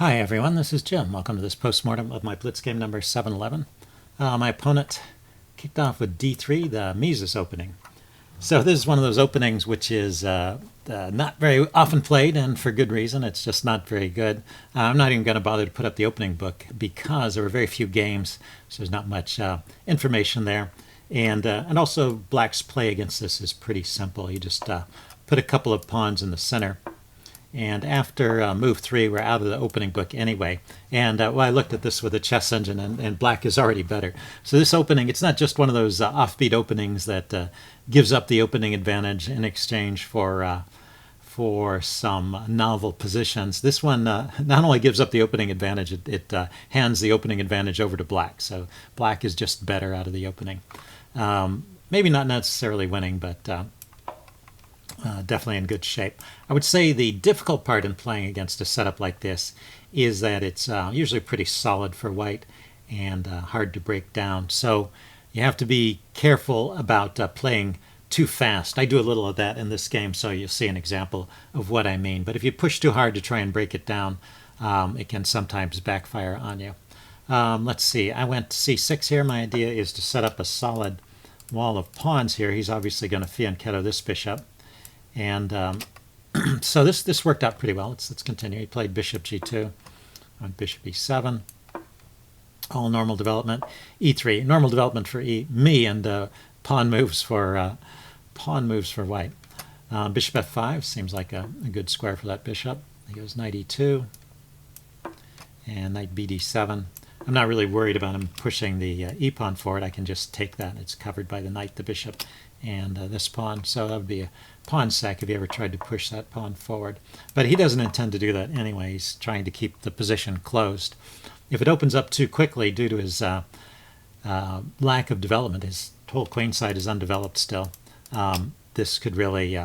Hi everyone, this is Jim. Welcome to this postmortem of my Blitz game number 711. My opponent kicked off with d3, the Mieses opening. So this is one of those openings which is not very often played, and for good reason. It's just not very good. I'm not even going to bother to put up the opening book because there were very few games, so there's not much information there. And also Black's play against this is pretty simple. You just put a couple of pawns in the center. And after move 3, we're out of the opening book anyway. And I looked at this with a chess engine, and Black is already better. So this opening, it's not just one of those offbeat openings that gives up the opening advantage in exchange for some novel positions. This one not only gives up the opening advantage, it hands the opening advantage over to Black. So Black is just better out of the opening. Maybe not necessarily winning, but definitely in good shape. I would say the difficult part in playing against a setup like this is that it's usually pretty solid for white and hard to break down. So you have to be careful about playing too fast. I do a little of that in this game, so you'll see an example of what I mean. But if you push too hard to try and break it down, it can sometimes backfire on you. Let's see, I went c6 here. My idea is to set up a solid wall of pawns here. He's obviously going to fianchetto this bishop. And so this worked out pretty well. Let's continue. He played bishop g2 on bishop e7. All normal development. e3, normal development for me, and pawn moves for white. Bishop f5 seems like a good square for that bishop. He goes knight e2 and knight bd7. I'm not really worried about him pushing the e-pawn forward. I can just take that. It's covered by the knight, the bishop, and this pawn. So that would be a pawn sack if he ever tried to push that pawn forward. But he doesn't intend to do that anyway. He's trying to keep the position closed. If it opens up too quickly due to his lack of development, his whole queen side is undeveloped still, this could really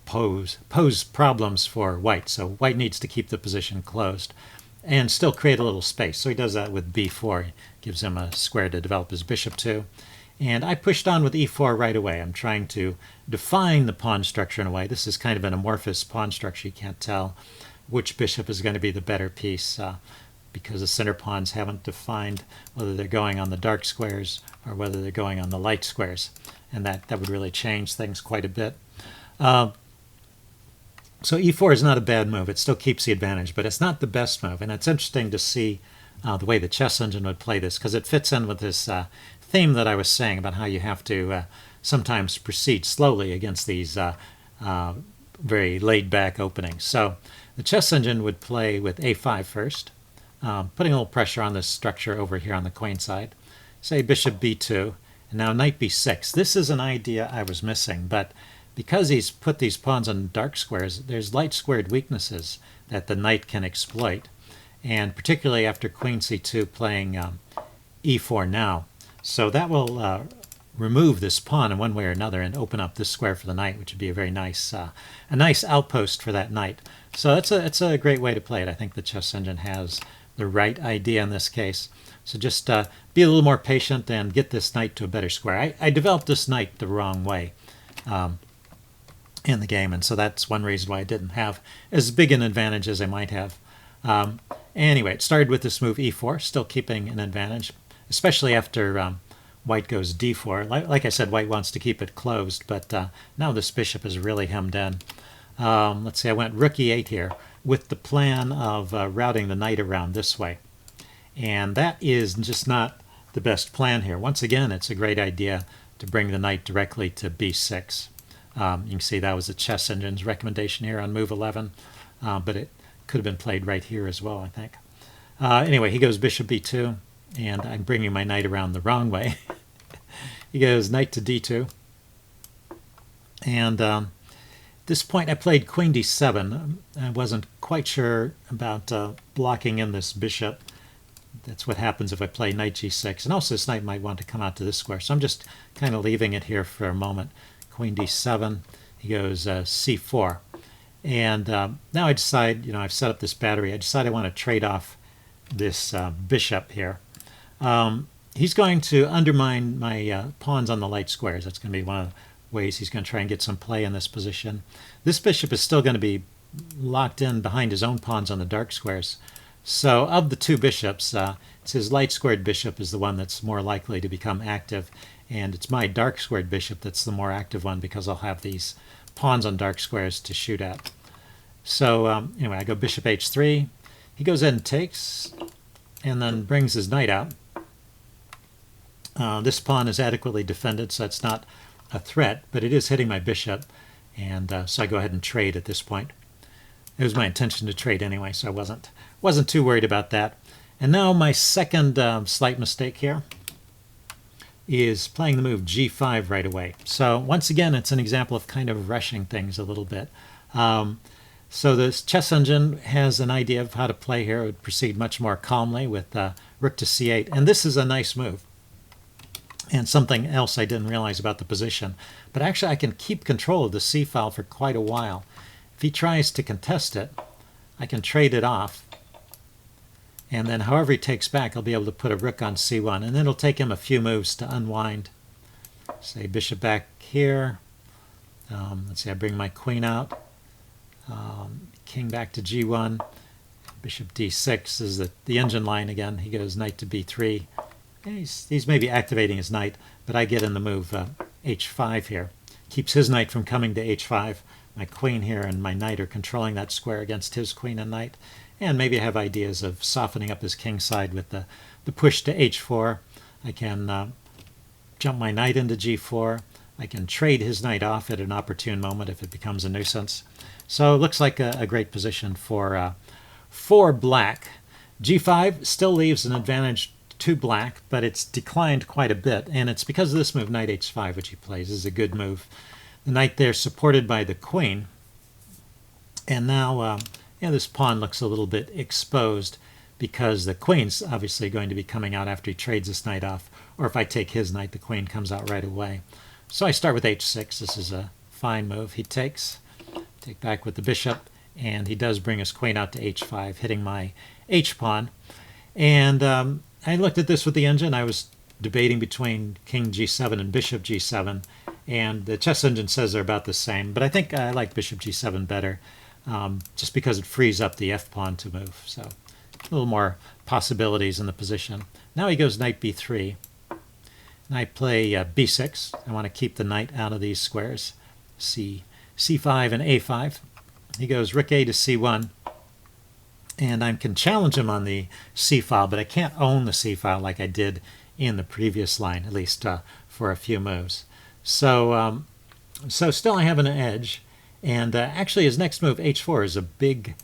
pose problems for white. So white needs to keep the position closed and still create a little space. So he does that with b4. He gives him a square to develop his bishop to. And I pushed on with e4 right away. I'm trying to define the pawn structure in a way. This is kind of an amorphous pawn structure. You can't tell which bishop is going to be the better piece because the center pawns haven't defined whether they're going on the dark squares or whether they're going on the light squares. And that would really change things quite a bit. So e4 is not a bad move. It still keeps the advantage, but it's not the best move. And it's interesting to see the way the chess engine would play this, because it fits in with this theme that I was saying about how you have to sometimes proceed slowly against these very laid-back openings. So the chess engine would play with a5 first, putting a little pressure on this structure over here on the queen side. Say bishop b2, and now knight b6. This is an idea I was missing, but because he's put these pawns on dark squares, there's light squared weaknesses that the knight can exploit, and particularly after queen c2 playing e4 now. So that will remove this pawn in one way or another and open up this square for the knight, which would be a very nice outpost for that knight. So it's a great way to play it. I think the chess engine has the right idea in this case. So just be a little more patient and get this knight to a better square. I developed this knight the wrong way in the game, and so that's one reason why I didn't have as big an advantage as I might have. Anyway, it started with this move e4, still keeping an advantage, especially after white goes d4. Like I said, white wants to keep it closed, but now this bishop is really hemmed in. Let's see, I went rook e8 here with the plan of routing the knight around this way. And that is just not the best plan here. Once again, it's a great idea to bring the knight directly to b6. You can see that was the chess engine's recommendation here on move 11, but it could have been played right here as well, I think. Anyway, he goes bishop b2, and I'm bringing my knight around the wrong way. He goes knight to d2, and at this point I played queen d7. I wasn't quite sure about blocking in this bishop. That's what happens if I play knight g6, and also this knight might want to come out to this square, so I'm just kind of leaving it here for a moment. Queen d7, he goes c4, and now I decide, I've set up this battery. I decide I want to trade off this bishop here. He's going to undermine my pawns on the light squares. That's going to be one of the ways he's going to try and get some play in this position. This bishop is still going to be locked in behind his own pawns on the dark squares. So of the two bishops, it's his light squared bishop is the one that's more likely to become active, and it's my dark squared bishop that's the more active one because I'll have these pawns on dark squares to shoot at. So anyway, I go bishop h3. He goes in and takes, and then brings his knight out. This pawn is adequately defended, so it's not a threat, but it is hitting my bishop, and so I go ahead and trade at this point. It was my intention to trade anyway, so I wasn't too worried about that. And now my second slight mistake here is playing the move g5 right away. So once again, it's an example of kind of rushing things a little bit. So this chess engine has an idea of how to play here. It would proceed much more calmly with rook to c8, and this is a nice move. And something else I didn't realize about the position. But actually I can keep control of the c file for quite a while. If he tries to contest it, I can trade it off. And then however he takes back, I'll be able to put a rook on c1. And then it'll take him a few moves to unwind. Say bishop back here. Let's see, I bring my queen out. King back to g1. Bishop d6 is the engine line again. He goes knight to b3. He's maybe activating his knight, but I get in the move h5 here. Keeps his knight from coming to h5. My queen here and my knight are controlling that square against his queen and knight. And maybe I have ideas of softening up his king side with the push to h4. I can jump my knight into g4. I can trade his knight off at an opportune moment if it becomes a nuisance. So it looks like a great position for black. g5 still leaves an advantage to black, but it's declined quite a bit, and it's because of this move, knight h5, which he plays. This is a good move. The knight there supported by the queen, and now this pawn looks a little bit exposed because the queen's obviously going to be coming out after he trades this knight off, or if I take his knight, the queen comes out right away. So I start with h6. This is a fine move. He takes, take back with the bishop, and he does bring his queen out to h5, hitting my h-pawn. And I looked at this with the engine. I was debating between king g7 and bishop g7, and the chess engine says they're about the same, but I think I like bishop g7 better, just because it frees up the f-pawn to move. So a little more possibilities in the position. Now he goes knight b3, and I play b6. I want to keep the knight out of these squares, c5 and a5. He goes rook a to c1. And I can challenge him on the c file, but I can't own the c file like I did in the previous line, at least for a few moves. So, still I have an edge. And actually, his next move, h4, is a big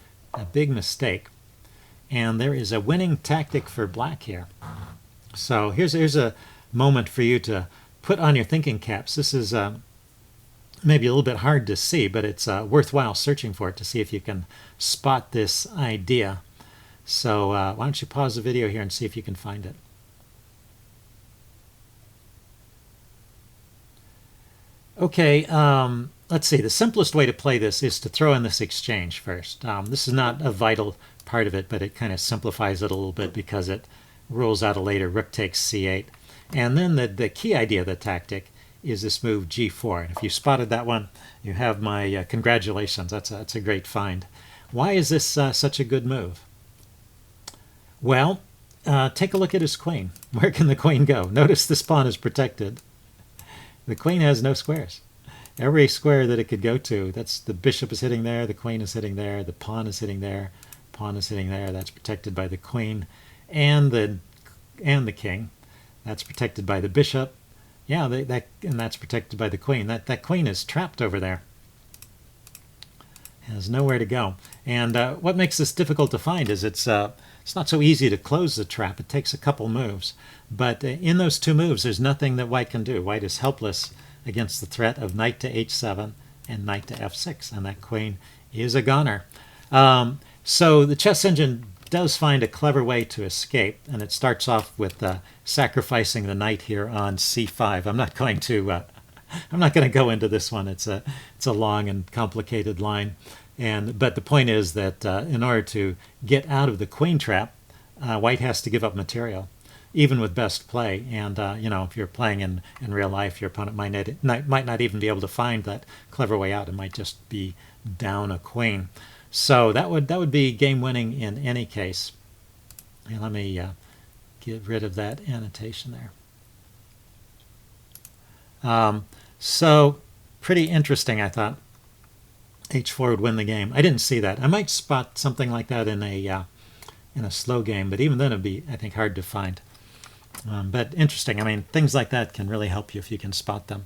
mistake. And there is a winning tactic for black here. So here's a moment for you to put on your thinking caps. This is maybe a little bit hard to see, but it's worthwhile searching for it to see if you can spot this idea. So why don't you pause the video here and see if you can find it. Okay, let's see. The simplest way to play this is to throw in this exchange first. This is not a vital part of it, but it kind of simplifies it a little bit because it rules out a later rook takes c8. And then the key idea of the tactic is this move g4. And if you spotted that one, you have my congratulations. That's a great find. Why is this such a good move? Well, take a look at his queen. Where can the queen go? Notice this pawn is protected. The queen has no squares. Every square that it could go to, that's the bishop is hitting there, the queen is hitting there, the pawn is hitting there, pawn is hitting there. That's protected by the queen and the king. That's protected by the bishop. Yeah, and that's protected by the queen. That queen is trapped over there. Has nowhere to go. And what makes this difficult to find is it's not so easy to close the trap. It takes a couple moves. But in those two moves, there's nothing that white can do. White is helpless against the threat of knight to h7 and knight to f6. And that queen is a goner. So the chess engine does find a clever way to escape, and it starts off with sacrificing the knight here on c5. I'm not going to go into this one. It's a long and complicated line, but the point is that in order to get out of the queen trap, white has to give up material, even with best play. And if you're playing in real life, your opponent might not even be able to find that clever way out. It might just be down a queen. So that would be game winning in any case. And let me get rid of that annotation there. So pretty interesting, I thought. H4 would win the game. I didn't see that. I might spot something like that in a slow game, but even then it'd be, I think, hard to find. But interesting. I mean, things like that can really help you if you can spot them.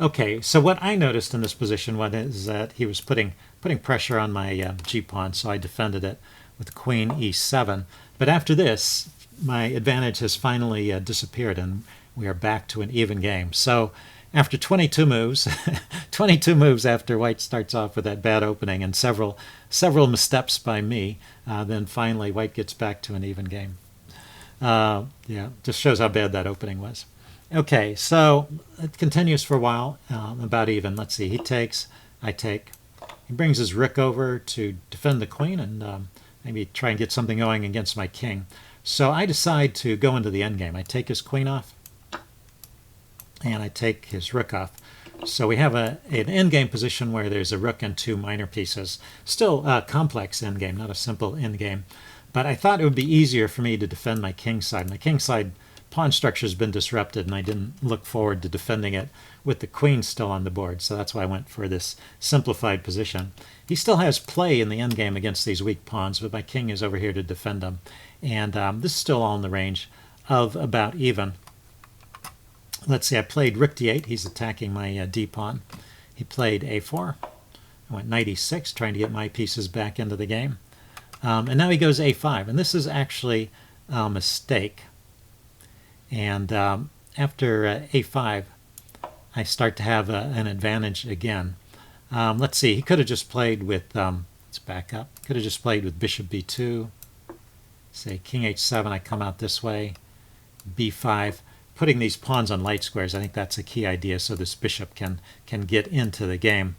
Okay, so what I noticed in this position is that he was putting pressure on my g-pawn, so I defended it with queen e7. But after this, my advantage has finally disappeared, and we are back to an even game. So after 22 moves, 22 moves after white starts off with that bad opening and several missteps by me, then finally white gets back to an even game. Yeah, just shows how bad that opening was. Okay, so it continues for a while, about even. Let's see, he takes, I take. He brings his rook over to defend the queen and maybe try and get something going against my king. So I decide to go into the endgame. I take his queen off, and I take his rook off. So we have an endgame position where there's a rook and two minor pieces. Still a complex endgame, not a simple endgame. But I thought it would be easier for me to defend my king side. My king side pawn structure has been disrupted, and I didn't look forward to defending it with the queen still on the board. So that's why I went for this simplified position. He still has play in the endgame against these weak pawns, but my king is over here to defend them. And this is still all in the range of about even. Let's see, I played rook d8. He's attacking my d-pawn. He played a4. I went knight e6, trying to get my pieces back into the game. And now he goes a5. And this is actually a mistake. And after a5, I start to have an advantage again. Let's see, he could have just played with, let's back up, could have just played with bishop b2, say king h7, I come out this way, b5, putting these pawns on light squares. I think that's a key idea so this bishop can get into the game.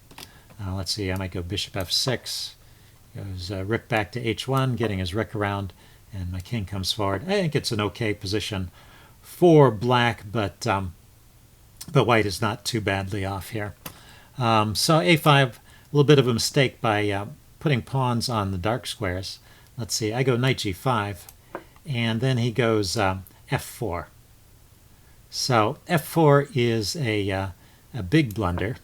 Let's see, I might go bishop f6, goes rook back to h1, getting his rook around, and my king comes forward. I think it's an okay position for black, but white is not too badly off here. So a5, a little bit of a mistake by putting pawns on the dark squares. Let's see, I go knight g5, and then he goes f4. So f4 is a big blunder.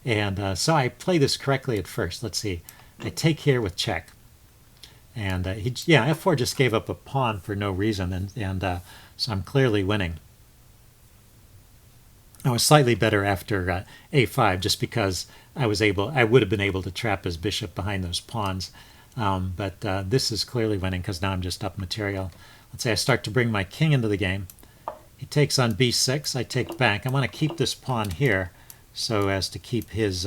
And so I play this correctly at first. Let's see, I take here with check. And f4 just gave up a pawn for no reason, and so I'm clearly winning. I was slightly better after a5, just because I would have been able to trap his bishop behind those pawns. But this is clearly winning because now I'm just up material. Let's say I start to bring my king into the game. He takes on b6. I take back. I want to keep this pawn here so as to keep his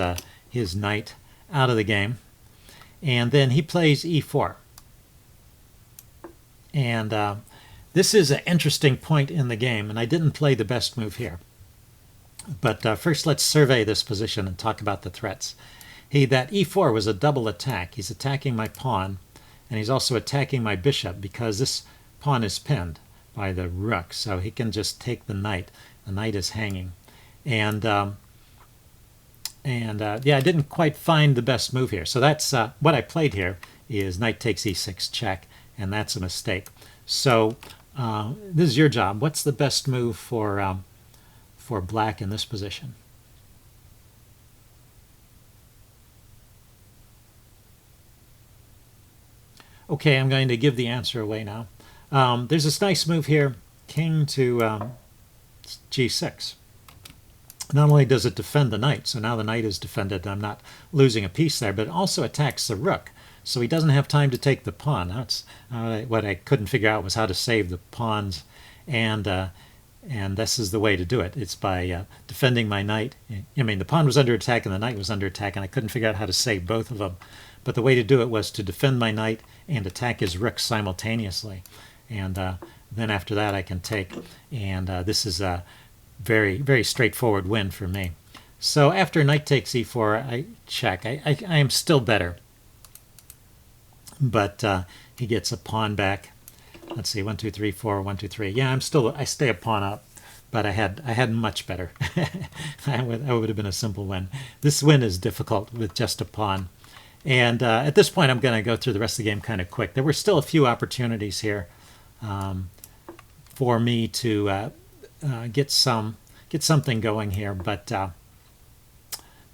knight out of the game. And then he plays e4. And this is an interesting point in the game, and I didn't play the best move here. But first let's survey this position and talk about the threats. That e4 was a double attack. He's attacking my pawn, and he's also attacking my bishop because this pawn is pinned by the rook, so he can just take the knight. The knight is hanging. And yeah, I didn't quite find the best move here. So that's what I played here is knight takes e6 check, and that's a mistake. So this is your job. What's the best move for black in this position? Okay, I'm going to give the answer away now. There's this nice move here, king to g6. Not only does it defend the knight, so now the knight is defended, I'm not losing a piece there, but it also attacks the rook. So he doesn't have time to take the pawn. That's what I couldn't figure out was how to save the pawns, and this is the way to do it. It's by defending my knight. I mean, the pawn was under attack and the knight was under attack, and I couldn't figure out how to save both of them. But the way to do it was to defend my knight and attack his rook simultaneously. And then after that I can take, and this is a very, very straightforward win for me. So after knight takes e4, I check. I am still better. But he gets a pawn back. Let's see, 1, 2, 3, 4, 1, 2, 3. Yeah, I stay a pawn up, but I had much better. I would have been a simple win. This win is difficult with just a pawn. And at this point, I'm going to go through the rest of the game kind of quick. There were still a few opportunities here for me to get something going here, but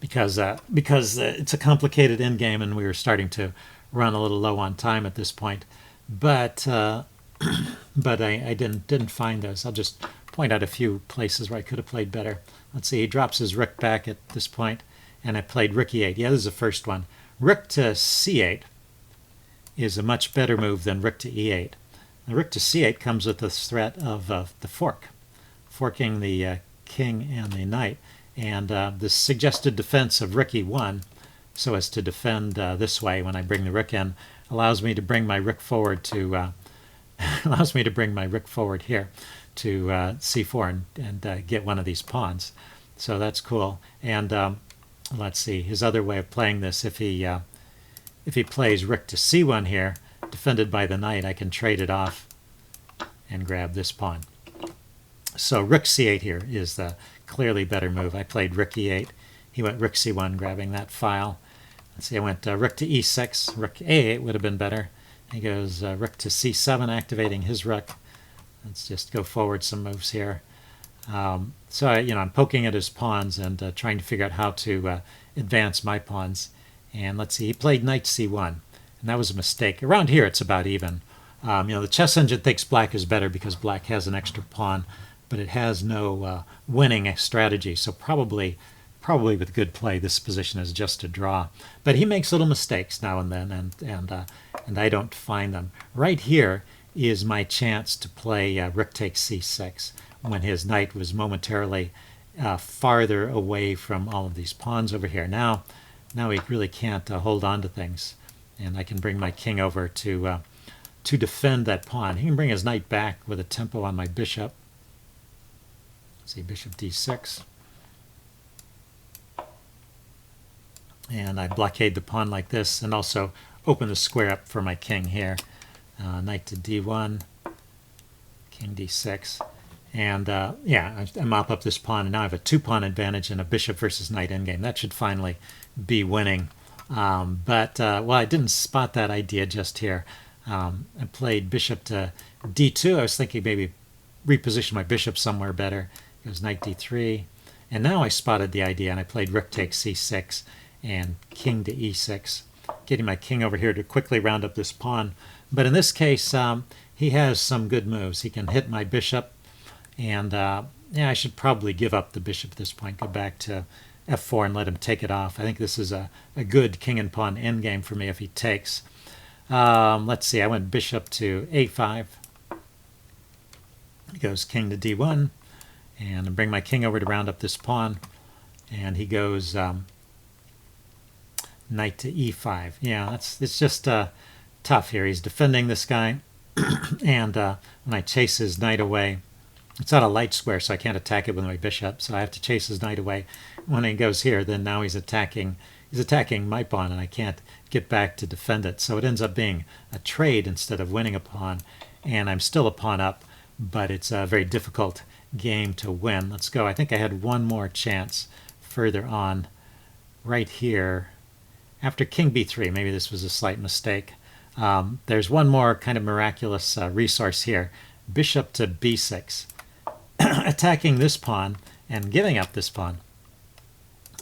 because it's a complicated endgame and we were starting to run a little low on time at this point. But but I didn't find those. I'll just point out a few places where I could have played better. Let's see. He drops his rook back at this point, and I played rook e8. Yeah, this is the first one. Rook to c8 is a much better move than rook to e8. The rook to c8 comes with the threat of the forking the king and the knight, and the suggested defense of rook e1, so as to defend this way when I bring the rook in, allows me to bring my rook forward to allows me to bring my rook forward here to c4 and get one of these pawns. So that's cool. And let's see his other way of playing this. If he plays rook to c1 here, defended by the knight, I can trade it off and grab this pawn. So rook c8 here is the clearly better move. I played rook e8. He went rook c1, grabbing that file. Let's see, I went rook to e6. Rook a8 would have been better. He goes rook to c7, activating his rook. Let's just go forward some moves here. So I'm poking at his pawns and trying to figure out how to advance my pawns. And let's see, he played knight c1, and that was a mistake. Around here, it's about even. The chess engine thinks black is better because black has an extra pawn, but it has no winning strategy. So probably with good play, this position is just a draw. But he makes little mistakes now and then, and I don't find them. Right here is my chance to play rook takes c6 when his knight was momentarily farther away from all of these pawns over here. Now he really can't hold on to things, and I can bring my king over to defend that pawn. He can bring his knight back with a tempo on my bishop. Let's see, bishop d6. And I blockade the pawn like this, and also open the square up for my king here. Knight to d1, king d6. And I mop up this pawn, and now I have a two-pawn advantage in a bishop versus knight endgame. That should finally be winning. But I didn't spot that idea just here. I played bishop to d2. I was thinking maybe reposition my bishop somewhere better. It goes knight d3. And now I spotted the idea, and I played rook takes c6 and king to e6, getting my king over here to quickly round up this pawn. But in this case, he has some good moves. He can hit my bishop, and I should probably give up the bishop at this point, go back to f4 and let him take it off. I think this is a good king and pawn endgame for me if he takes. Let's see, I went bishop to a5. He goes king to d1, and I bring my king over to round up this pawn, and he goes knight to e5. Yeah, it's just tough here. He's defending this guy, and when I chase his knight away, it's not a light square, so I can't attack it with my bishop, so I have to chase his knight away. When he goes here, then now he's attacking my pawn, and I can't get back to defend it. So it ends up being a trade instead of winning a pawn, and I'm still a pawn up, but it's a very difficult game to win. Let's go. I think I had one more chance further on right here. After king b3, maybe this was a slight mistake. There's one more kind of miraculous resource here. Bishop to b6, attacking this pawn and giving up this pawn.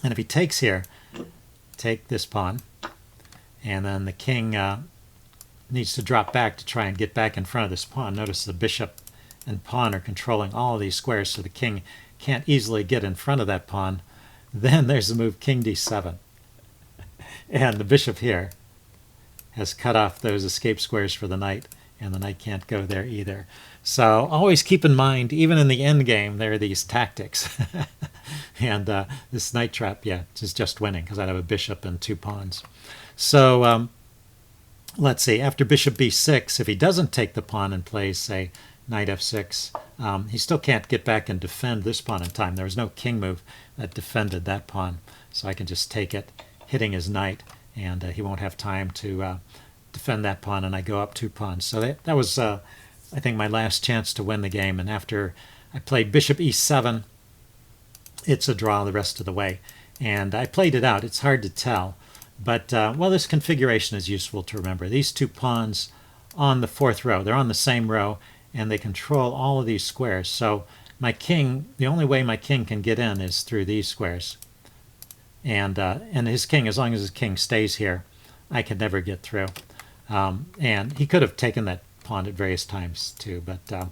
And if he takes here, take this pawn, and then the king needs to drop back to try and get back in front of this pawn. Notice the bishop and pawn are controlling all of these squares, so the king can't easily get in front of that pawn. Then there's the move king d7. And the bishop here has cut off those escape squares for the knight, and the knight can't go there either. So always keep in mind, even in the end game, there are these tactics. And this knight trap, is just winning because I have a bishop and two pawns. So let's see, after bishop b6, if he doesn't take the pawn and plays, say, knight f6, he still can't get back and defend this pawn in time. There was no king move that defended that pawn, so I can just take it, hitting his knight, and he won't have time to defend that pawn, and I go up two pawns. So that was, I think, my last chance to win the game. And after I played bishop e7, it's a draw the rest of the way. And I played it out. It's hard to tell, But, well, this configuration is useful to remember. These two pawns on the fourth row, they're on the same row, and they control all of these squares. So my king, the only way my king can get in is through these squares. And his king, as long as his king stays here, I can never get through. And he could have taken that pawn at various times too. But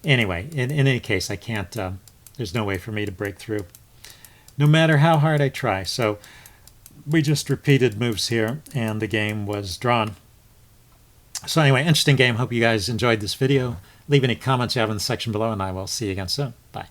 anyway, in any case, I can't, there's no way for me to break through, no matter how hard I try. So we just repeated moves here, and the game was drawn. So anyway, interesting game. Hope you guys enjoyed this video. Leave any comments you have in the section below, and I will see you again soon. Bye.